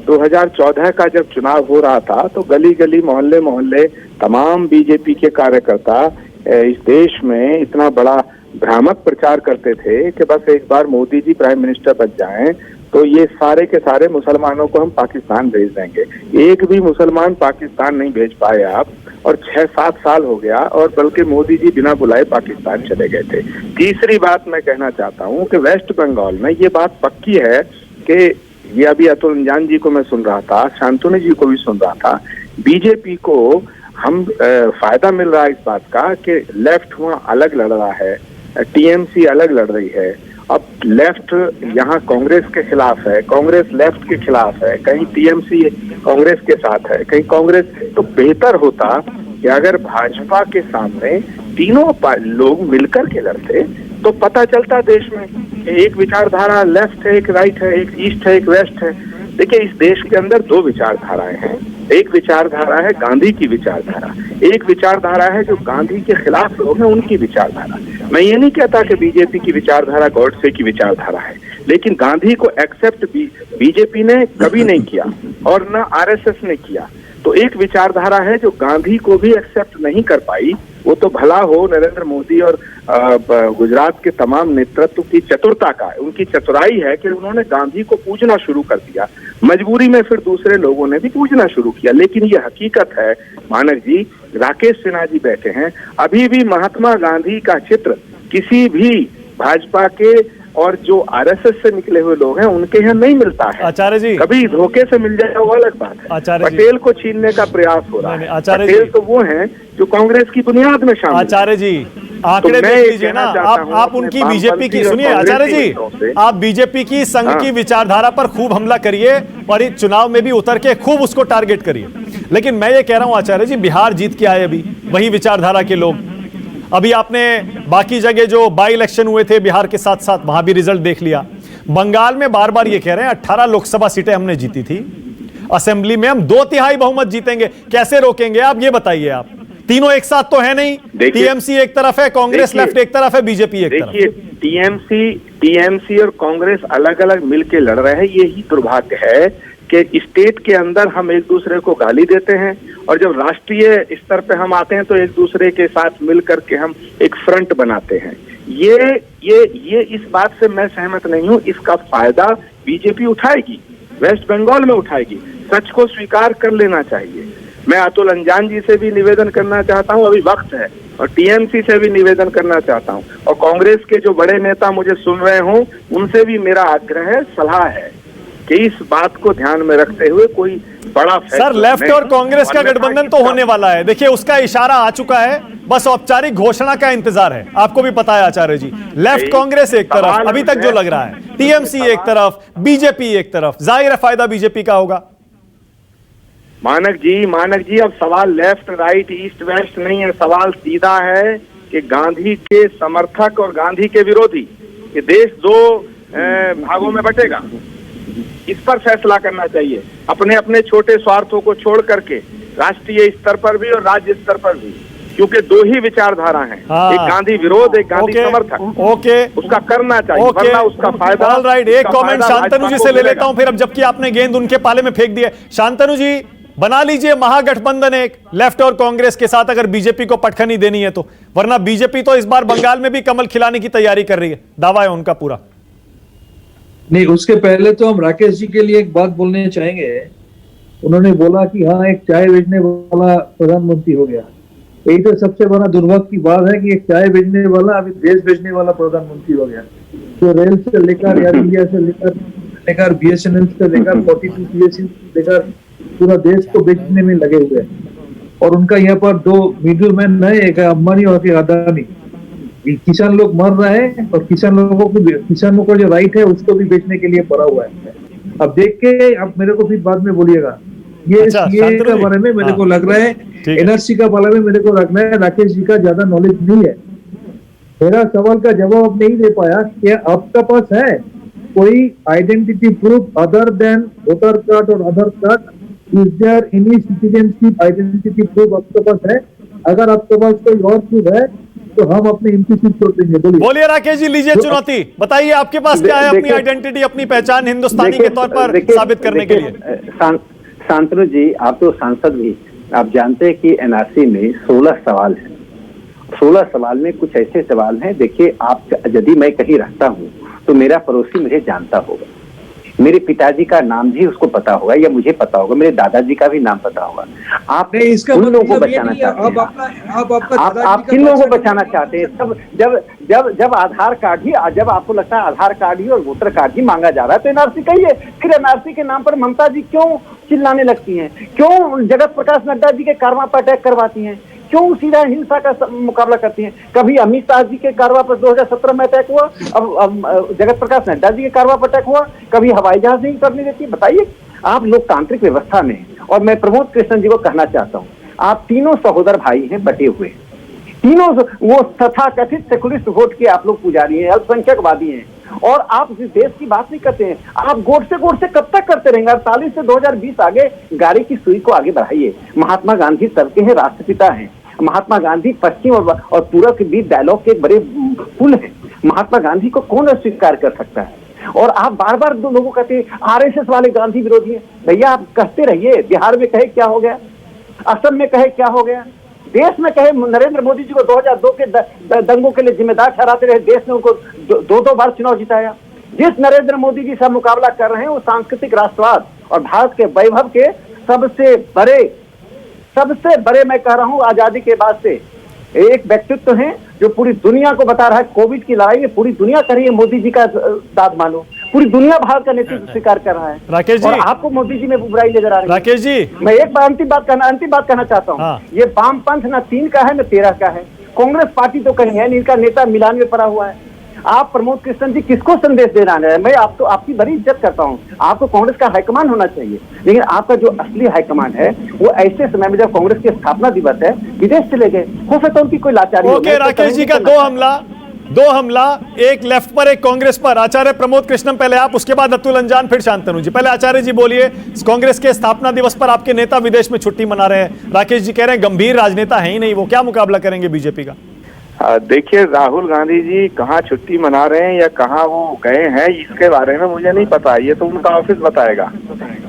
2014 का जब चुनाव हो रहा था तो गली गली मोहल्ले मोहल्ले तमाम बीजेपी के कार्यकर्ता इस देश में इतना बड़ा भ्रामक प्रचार करते थे कि बस एक बार मोदी जी प्राइम मिनिस्टर बन जाएं तो ये सारे के सारे मुसलमानों को हम पाकिस्तान भेज देंगे। एक भी मुसलमान पाकिस्तान नहीं भेज पाए आप, और 6-7 साल हो गया, और बल्कि मोदी जी बिना बुलाए पाकिस्तान चले गए थे। तीसरी बात मैं कहना चाहता हूँ कि वेस्ट बंगाल में ये बात पक्की है कि ये अभी अतुल अंजानी जी को मैं सुन रहा था, शांतनु जी को भी सुन रहा था, बीजेपी को हम फायदा मिल रहा है इस बात का कि लेफ्ट वहाँ अलग लड़ रहा है, टीएमसी अलग लड़ रही है। अब लेफ्ट यहाँ कांग्रेस के खिलाफ है, कांग्रेस लेफ्ट के खिलाफ है, कहीं टीएमसी कांग्रेस के साथ है, कहीं कांग्रेस। तो बेहतर होता कि अगर भाजपा के सामने तीनों लोग मिलकर के लड़ते तो पता चलता देश में एक विचारधारा लेफ्ट है, एक राइट है, एक ईस्ट है, एक वेस्ट है। देखिए इस देश के अंदर दो विचारधाराएं हैं। एक विचारधारा है गांधी की विचारधारा, एक विचारधारा है जो गांधी के खिलाफ लोग हैं उनकी विचारधारा। मैं ये नहीं कहता कि बीजेपी की विचारधारा गॉडसे की विचारधारा है, लेकिन गांधी को एक्सेप्ट बीजेपी ने कभी नहीं किया और न आरएसएस ने किया। तो एक विचारधारा है जो गांधी को भी एक्सेप्ट नहीं कर पाई। वो तो भला हो नरेंद्र मोदी और गुजरात के तमाम नेतृत्व की चतुरता का, उनकी चतुराई है कि उन्होंने गांधी को पूजना शुरू कर दिया। मजबूरी में फिर दूसरे लोगों ने भी पूजना शुरू किया। लेकिन ये हकीकत है मानक जी, राकेश सिन्हा जी बैठे हैं, अभी भी महात्मा गांधी का चित्र किसी भी भाजपा के और जो आरएसएस से निकले हुए लोग हैं उनके यहाँ नहीं मिलता है। आचार्य जी, कभी धोखे से मिल जाए वो अलग बात है। आचार्य जी, पटेल को छीनने का प्रयास हो रहा है। आचार्य पटेल जी, तो वो हैं जो कांग्रेस की बुनियाद में शामिल। आचार्य जी, आंकड़े देख लीजिए ना, आप उनकी बीजेपी की, सुनिए आचार्य जी, आप बीजेपी की संघ की विचारधारा पर खूब हमला करिए और इस चुनाव में भी उतर के खूब उसको टारगेट करिए। लेकिन मैं ये कह रहा हूं आचार्य जी, बिहार जीत के आए अभी वही विचारधारा के लोग। अभी आपने बाकी जगह जो बाई इलेक्शन हुए थे बिहार के साथ साथ, वहां भी रिजल्ट देख लिया। बंगाल में बार बार ये कह रहे हैं 18 लोकसभा सीटें हमने जीती थी, असेंबली में हम 2/3 बहुमत जीतेंगे। कैसे रोकेंगे आप, ये बताइए आप। तीनों एक साथ तो है नहीं, टीएमसी एक तरफ है, कांग्रेस लेफ्ट एक तरफ है, बीजेपी एक तरफ। देखिए, टीएमसी और कांग्रेस अलग अलग मिलकर लड़ रहे हैं। यही दुर्भाग्य है कि स्टेट के अंदर हम एक दूसरे को गाली देते हैं और जब राष्ट्रीय स्तर पे हम आते हैं तो एक दूसरे के साथ मिल करके हम एक फ्रंट बनाते हैं। ये इस बात से मैं सहमत नहीं हूँ। इसका फायदा बीजेपी उठाएगी, वेस्ट बंगाल में उठाएगी। सच को स्वीकार कर लेना चाहिए। मैं अतुल अंजान जी से भी निवेदन करना चाहता हूँ, अभी वक्त है, और टीएमसी से भी निवेदन करना चाहता हूँ, और कांग्रेस के जो बड़े नेता मुझे सुन रहे हों उनसे भी मेरा आग्रह है, सलाह है कि इस बात को ध्यान में रखते हुए कोई बड़ा सर लेफ्ट और कांग्रेस का गठबंधन तो होने वाला है। देखिए उसका इशारा आ चुका है, बस औपचारिक घोषणा का इंतजार है। आपको भी पता है आचार्य जी, लेफ्ट कांग्रेस एक तरफ अभी तक जो लग रहा है, टीएमसी एक तरफ, बीजेपी एक तरफ। जाहिर है फायदा बीजेपी का होगा। मानक जी अब सवाल लेफ्ट राइट ईस्ट वेस्ट नहीं है, सवाल सीधा है कि गांधी के समर्थक और गांधी के विरोधी, ये देश दो भागों में बटेगा। इस पर फैसला करना चाहिए, अपने अपने छोटे स्वार्थों को छोड़ करके राष्ट्रीय स्तर पर भी और राज्य स्तर पर भी, क्योंकि दो ही विचारधारा हैं, एक गांधी विरोध, एक गांधी समर्थक। उसका करना चाहिए, वरना उसका फायदा। ऑलराइट, एक कमेंट शांतनु जी से ले लेता हूं फिर, अब जबकि आपने गेंद उनके पाले में फेंक दिया। शांतनु जी, बना लीजिए महागठबंधन एक लेफ्ट और कांग्रेस के साथ, अगर बीजेपी को पटखनी देनी है तो, वरना बीजेपी तो इस बार बंगाल में भी कमल खिलाने की तैयारी कर रही है, दावा है उनका पूरा। नहीं, उसके पहले तो हम राकेश जी के लिए एक बात बोलने चाहेंगे। उन्होंने बोला कि हाँ एक चाय बेचने वाला प्रधानमंत्री हो गया। यही तो सबसे बड़ा दुर्भाग्य की बात है कि एक चाय बेचने वाला अभी देश बेचने वाला प्रधानमंत्री हो गया। तो रेल से लेकर एयर इंडिया से लेकर बीएसएनएल से लेकर 42 PSU से लेकर पूरा देश को बेचने में लगे हुए हैं। और उनका यहाँ पर दो मिडिल मैन है, एक अंबानी और एक अदानी। किसान लोग मर रहे हैं और किसानों को जो राइट है उसको भी बेचने के लिए पड़ा हुआ है। अब देख के आप मेरे को फिर बाद में बोलिएगा। ये सीए के बारे में मेरे को लग रहा है, एनआरसी का बारे में मेरे को लग रहा है राकेश जी का ज्यादा नॉलेज नहीं है। मेरा सवाल का जवाब नहीं दे पाया कि आपका पास है कोई identity proof other than voter card और Aadhaar card? Is there any citizenship identity proof आपके पास है? अगर आपके पास कोई और प्रूफ है तो हम अपने एमपी सीट छोड़ देंगे। बोलिए राकेश जी, लीजिए चुनौती, बताइए आपके पास क्या है अपनी आइडेंटिटी, अपनी पहचान हिंदुस्तानी के तौर पर साबित करने के लिए। शांतनु जी, आप तो सांसद भी, आप जानते हैं कि एनआरसी में 16 सवाल है। 16 सवाल में कुछ ऐसे सवाल हैं, देखिए आप, यदि मैं कहीं रहता हूँ तो मेरा पड़ोसी मुझे जानता होगा, मेरे पिताजी का नाम भी उसको पता होगा या मुझे पता होगा, मेरे दादाजी का भी नाम पता होगा। आप उन लोगों को बचाना चाहते हैं, आप किन लोगों को बचाना चाहते हैं? जब आधार कार्ड ही, जब आपको लगता है आधार कार्ड ही और वोटर कार्ड ही मांगा जा रहा है तो एनआरसी कहिए। फिर एनआरसी के नाम पर ममता जी क्यों चिल्लाने लगती हैं? क्यों जगत प्रकाश नड्डा जी के कारवां पर अटैक करवाती हैं? क्यों सीधा हिंसा का मुकाबला करती हैं? कभी अमित शाह जी के कारवां पर 2017 में अटैक हुआ, अब जगत प्रकाश नड्डा जी के कारवां पर अटैक हुआ, कभी हवाई जहाज नहीं करने देती। बताइए, आप लोकतांत्रिक व्यवस्था में, और मैं प्रमोद कृष्ण जी को कहना चाहता हूँ, आप तीनों सहोदर भाई हैं, बटे हुए तीनों, वो तथाकथित सेकुलरिस्ट वोट के आप लोग पुजारी हैं, अल्पसंख्यकवादी हैं, और आप इस देश की बात नहीं करते हैं। आप गोट से कब तक करते रहेंगे? 48 से 2020 आगे गाड़ी की सुई को आगे बढ़ाइए। महात्मा गांधी सबके हैं, राष्ट्रपिता हैं। महात्मा गांधी पश्चिम और पूर्व के बीच डायलॉग के एक बड़े पुल हैं। महात्मा गांधी को कौन अस्वीकार कर सकता है? और आप बार बार दो लोगों कहते हैं आरएसएस वाले गांधी विरोधी हैं। भैया आप कहते रहिए, बिहार में कहे क्या हो गया? असम में कहे क्या हो गया, देश में कहे नरेंद्र मोदी जी को 2002 के दंगों के लिए जिम्मेदार ठहराते रहे, देश ने उनको दो बार चुनाव जिताया। जिस नरेंद्र मोदी जी से मुकाबला कर रहे हैं वो सांस्कृतिक राष्ट्रवाद और भारत के वैभव के सबसे बड़े मैं कह रहा हूं आजादी के बाद से एक व्यक्तित्व हैं जो पूरी दुनिया को बता रहा है कोविड की लड़ाई में पूरी दुनिया कर रही है, मोदी जी का दाद मानो, पूरी दुनिया भारत का नेतृत्व स्वीकार कर रहा है। राकेश जी, और आपको मोदी जी में बुराई नजर आ रही है। राकेश जी, मैं एक बार अंतिम बात कहना चाहता हूँ। हाँ। ये वामपंथ ना 3 का है ना 13 का है, कांग्रेस पार्टी तो कहीं है नहीं, इनका नेता मिलान में पड़ा हुआ है। आप प्रमोद कृष्णन जी किसको संदेश दे रहे हैं? मैं आपको आपकी बड़ी इज्जत करता हूं, आपको कांग्रेस का हाईकमान होना चाहिए, लेकिन आपका जो असली हाईकमान है वो ऐसे समय में जब कांग्रेस के स्थापना दिवस है विदेश चले गए, हो सकता है उनकी कोई लाचारी। ओके, राकेश जी का दो हमला, एक लेफ्ट पर एक कांग्रेस पर। आचार्य प्रमोद कृष्णन पहले आप, उसके बाद अतुल अंजान, फिर शांतनु जी। पहले आचार्य जी बोलिए, कांग्रेस के स्थापना दिवस पर आपके नेता विदेश में छुट्टी मना रहे हैं, राकेश जी कह रहे हैं गंभीर राजनेता है ही नहीं, वो क्या मुकाबला करेंगे बीजेपी का? देखिए, राहुल गांधी जी कहाँ छुट्टी मना रहे हैं या कहाँ वो गए हैं इसके बारे में मुझे नहीं पता, ये तो उनका ऑफिस बताएगा।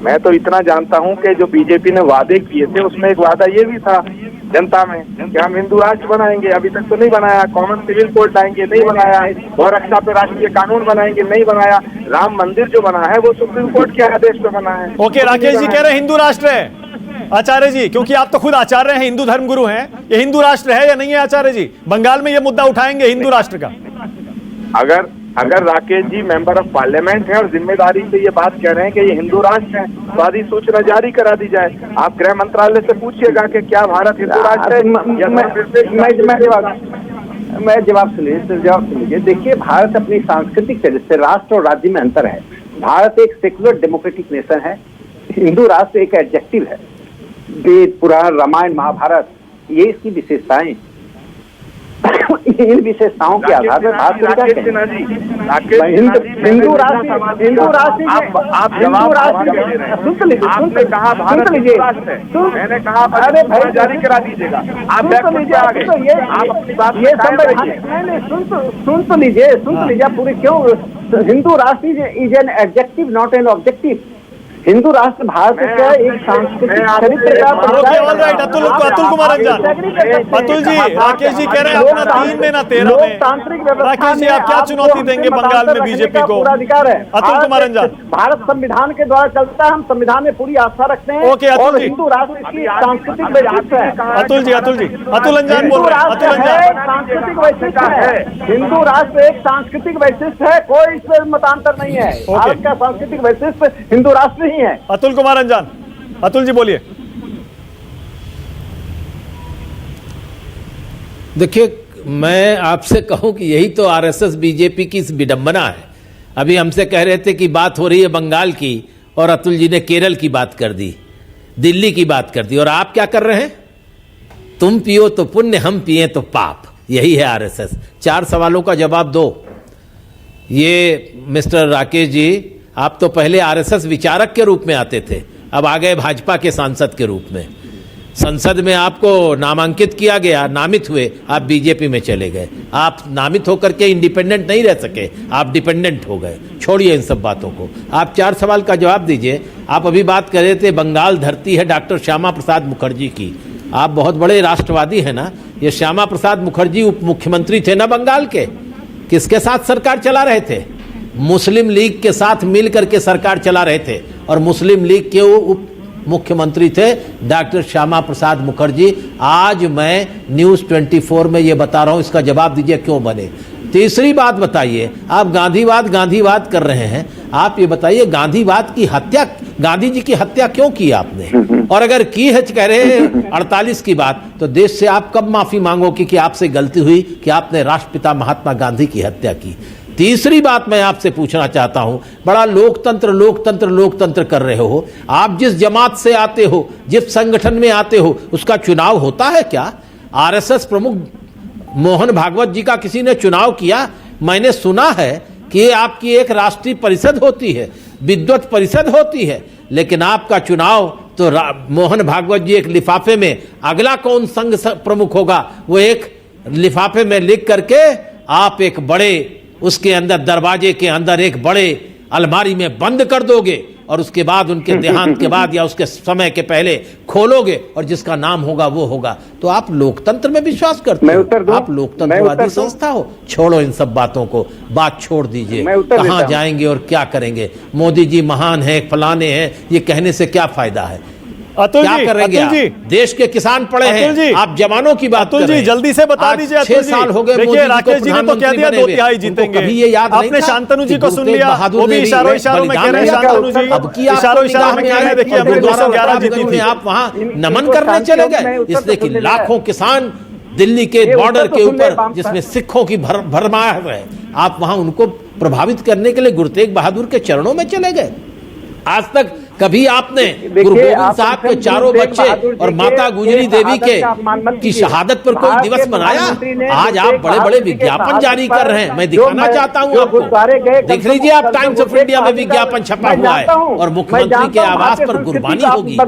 मैं तो इतना जानता हूँ कि जो बीजेपी ने वादे किए थे उसमें एक वादा ये भी था जनता में कि हम हिंदू राष्ट्र बनाएंगे, अभी तक तो नहीं बनाया। कॉमन सिविल कोड लाएंगे, नहीं बनाया। गौरक्षा पे राष्ट्रीय कानून बनाएंगे, नहीं बनाया। राम मंदिर जो बना है वो सुप्रीम कोर्ट के आदेश पे बना है। ओके, राकेश जी कह रहे हैं हिंदू राष्ट्र है। आचार्य जी, क्योंकि आप तो खुद आचार्य हैं, हिंदू धर्मगुरु हैं, ये हिंदू राष्ट्र है या नहीं है? आचार्य जी बंगाल में ये मुद्दा उठाएंगे हिंदू राष्ट्र का? अगर Rakesh ji member of parliament है और जिम्मेदारी से ये बात कह रहे हैं कि ये हिंदू राष्ट्र है तो अधिसूचना जारी करा दी जाए। आप गृह मंत्रालय से पूछिएगा कि क्या भारत हिंदू राष्ट्र है। मैं जवाब सुनिए। देखिए, भारत अपनी सांस्कृतिक चरित्र से राष्ट्र और राज्य में अंतर है। भारत एक सेक्युलर डेमोक्रेटिक नेशन है, हिंदू राष्ट्र एक एडजेक्टिव है। वेद, पुराण, रामायण, महाभारत ये इसकी विशेषताएं, इन विशेषताओं के आधार पर हिंदू राष्ट्र सुन लीजिए, मैंने कहा अरे भाई जारी करा दीजिएगा। आप ये सुन तो लीजिए पूरी क्यों हिंदु राष्ट्र is an adjective not an objective. Hindu राष्ट्र भारत का एक सांस्कृतिक चरित्र का अतुल कुमार अंजान, अतुल जी, राकेश जी कह रहे हैं अपना 3 में ना 13 में। राकेश जी, आप क्या चुनौती देंगे बंगाल में बीजेपी को? अधिकार है अतुल कुमार अंजान। भारत संविधान के द्वारा चलता है, हम संविधान में पूरी आस्था रखते हैं। ओके, अतुल जी, हिंदू राष्ट्र इसकी सांस्कृतिक वैशिष्ट है। अतुल जी, अतुल अंजान बोल रहे हैं। अतुल अंजान, सांस्कृतिक वैशिष्ट है, हिंदू राष्ट्र एक सांस्कृतिक वैशिष्ट है, कोई इसमें मतांतर नहीं है। भारत का सांस्कृतिक वैशिष्ट हिंदू राष्ट्र ही है। अतुल कुमार अंजान, अतुल जी बोलिए। देखिए, मैं आपसे कहूं कि यही तो आरएसएस बीजेपी की विडंबना है। अभी हमसे कह रहे थे कि बात हो रही है बंगाल की और अतुल जी ने केरल की बात कर दी, दिल्ली की बात कर दी, और आप क्या कर रहे हैं? तुम पियो तो पुण्य, हम पिए तो पाप। यही है आरएसएस। 4 सवालों का जवाब दो। ये मिस्टर राकेश जी, आप तो पहले आरएसएस विचारक के रूप में आते थे, अब आ गए भाजपा के सांसद के रूप में। संसद में आपको नामांकित किया गया, नामित हुए, आप बीजेपी में चले गए। आप नामित होकर के इंडिपेंडेंट नहीं रह सके, आप डिपेंडेंट हो गए। छोड़िए इन सब बातों को, आप 4 सवाल का जवाब दीजिए। आप अभी बात कर रहे थे बंगाल धरती है डॉक्टर श्यामा प्रसाद मुखर्जी की। आप बहुत बड़े राष्ट्रवादी हैं ना। ये श्यामा प्रसाद मुखर्जी उप मुख्यमंत्री थे ना बंगाल के। किसके साथ सरकार चला रहे थे? मुस्लिम लीग के साथ मिल करके सरकार चला रहे थे, और मुस्लिम लीग के उप मुख्यमंत्री थे डॉक्टर श्यामा प्रसाद मुखर्जी। आज मैं न्यूज़ 24 में ये बता रहा हूं, इसका जवाब दीजिए क्यों बने। तीसरी बात बताइए, आप गांधीवाद कर रहे हैं, आप ये बताइए गांधीवाद की हत्या, गांधी जी की हत्या क्यों की आपने? और अगर की है, कह रहे हैं 48 की बात, तो देश से आप कब माफी मांगोगे कि आपसे गलती हुई कि आपने राष्ट्रपिता महात्मा गांधी की हत्या की? तीसरी बात मैं आपसे पूछना चाहता हूं, बड़ा लोकतंत्र कर रहे हो आप। जिस जमात से आते हो, जिस संगठन में आते हो, उसका चुनाव होता है क्या? आरएसएस प्रमुख मोहन भागवत जी का किसी ने चुनाव किया? मैंने सुना है कि आपकी एक राष्ट्रीय परिषद होती है, विद्वत परिषद होती है, लेकिन आपका चुनाव तो मोहन भागवत जी एक लिफाफे में, अगला कौन संघ प्रमुख होगा वो एक लिफाफे में लिख करके आप एक बड़े उसके अंदर, दरवाजे के अंदर एक बड़े अलमारी में बंद कर दोगे, और उसके बाद उनके देहांत के बाद या उसके समय के पहले खोलोगे और जिसका नाम होगा वो होगा। तो आप लोकतंत्र में विश्वास करते हो? आप लोकतंत्रवादी संस्था हो? छोड़ो इन सब बातों को, बात छोड़ दीजिए। कहां जाएंगे और क्या करेंगे? मोदी जी महान है, फलाने हैं, ये कहने से क्या फायदा है? क्या करेंगे आप? देश के किसान पड़े हैं, आप जवानों की बात कर रहे हैं। जल्दी से बता दीजिए। 6 साल हो गए मोदी जी को राकेश जी ने तो कह दिया 2/3 जीतेंगे। कभी ये याद नहीं आपने था? शांतनु जी को सुन लिया, बहादुर वो भी इशारों में कह रहे हैं शांतनु जी, अब की इशारों में कह रहे हैं देखिए हमने 211 जीती थी। आप वहां नमन करने चले गए, इसलिए कि लाखों किसान दिल्ली के बॉर्डर के ऊपर जिसमें सिखों की भरमार है, आप वहां उनको प्रभावित करने के लिए गुरु तेग बहादुर के चरणों में चले गए। आज तक कभी आपने गुरु गोविंद साहब के चारों बच्चे और माता गुजरी देवी की शहादत पर कोई दिवस मनाया? आज आप बड़े बड़े विज्ञापन जारी कर रहे हैं। मैं दिखाना चाहता हूं आपको, देख लीजिए आप, टाइम्स ऑफ इंडिया में विज्ञापन छपा हुआ है और मुख्यमंत्री के आवास पर कुर्बानी होगी।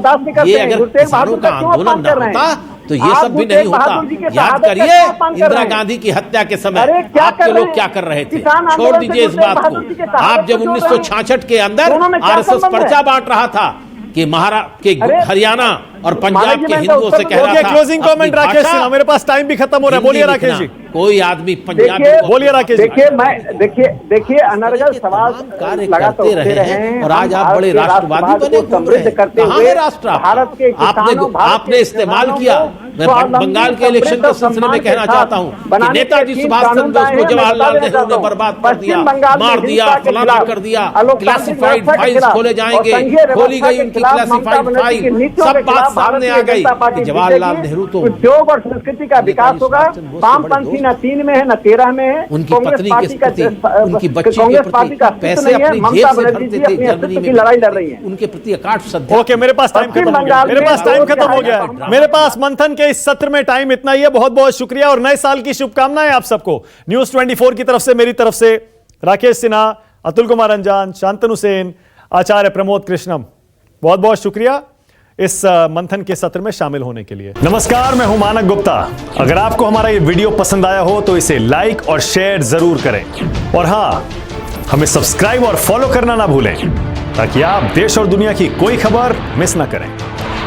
ये अगर किसानों का आंदोलन न होता तो ये सब भी नहीं होता। याद करिए इंदिरा गांधी की हत्या के समय आपके लोग क्या कर रहे थे? छोड़ दीजिए इस बात को। आप जब 1966 के अंदर आरएसएस पर्चा बांट रहा था कि हरियाणा और पंजाब के हिंदुओं से कह रहा था। क्लोजिंग कमेंट राकेश सिन्हा, मेरे पास टाइम भी खत्म हो रहा है, बोलिए राकेश जी। कोई आदमी पंजाबी बोलिए राकेश जी। देखिए अनर्गल सवाल कार्य करते रहे हैं और आज आप बड़े राष्ट्रवादी बने घूम रहे हैं। कहां है राष्ट्र? आपने इस्तेमाल किया। मैं बंगाल के इलेक्शन के सिलसिले में कहना चाहता हूं कि नेताजी सुभाष चंद्र बोस को जवाहरलाल नेहरू ने बर्बाद कर दिया, मार दिया, फलाना कर दिया, क्लासिफाइड फाइल्स खोले जाएंगे, खोली गई उनकी क्लासिफाइड फाइल, सब बात सामने आ गई कि जवाहरलाल नेहरू तो उद्योग और संस्कृति का विकास होगा। वामपंथी न 3 में है न 13 में है। उनकी पत्नी के प्रति, उनकी बच्ची के प्रति पैसे अपनी जेब से भरते थे, जर्मनी में लड़ाई लड़ रही है। उनके प्रति अकाट श्रद्धा। ओके, मेरे पास टाइम खत्म हो गया, मेरे पास टाइम खत्म हो गया। मेरे पास मंथन के इस सत्र में टाइम इतना ही है। बहुत बहुत शुक्रिया और नए साल की शुभकामनाएं आप सबको। न्यूज़ 24 की तरफ से, मेरी तरफ से राकेश सिन्हा, अतुल कुमार अंजान, शांतनु सेन, आचार्य प्रमोद कृष्णम, बहुत बहुत शुक्रिया इस मंथन के सत्र में शामिल होने के लिए। नमस्कार, मैं हूं मानक गुप्ता। अगर आपको हमारा ये वीडियो पसंद आया हो तो इसे लाइक और शेयर जरूर करें और हां, हमें सब्सक्राइब और फॉलो करना ना भूलें ताकि आप देश और दुनिया की कोई खबर मिस ना करें।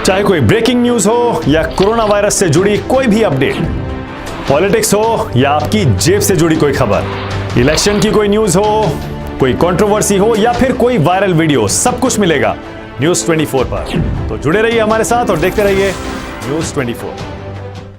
चाहे कोई ब्रेकिंग न्यूज हो या कोरोना वायरस से जुड़ी कोई भी अपडेट, पॉलिटिक्स हो या आपकी जेब से जुड़ी कोई खबर, इलेक्शन की कोई न्यूज हो, कोई कंट्रोवर्सी हो या फिर कोई वायरल वीडियो, सब कुछ मिलेगा न्यूज़ 24 पर। तो जुड़े रहिए हमारे साथ और देखते रहिए न्यूज़ 24।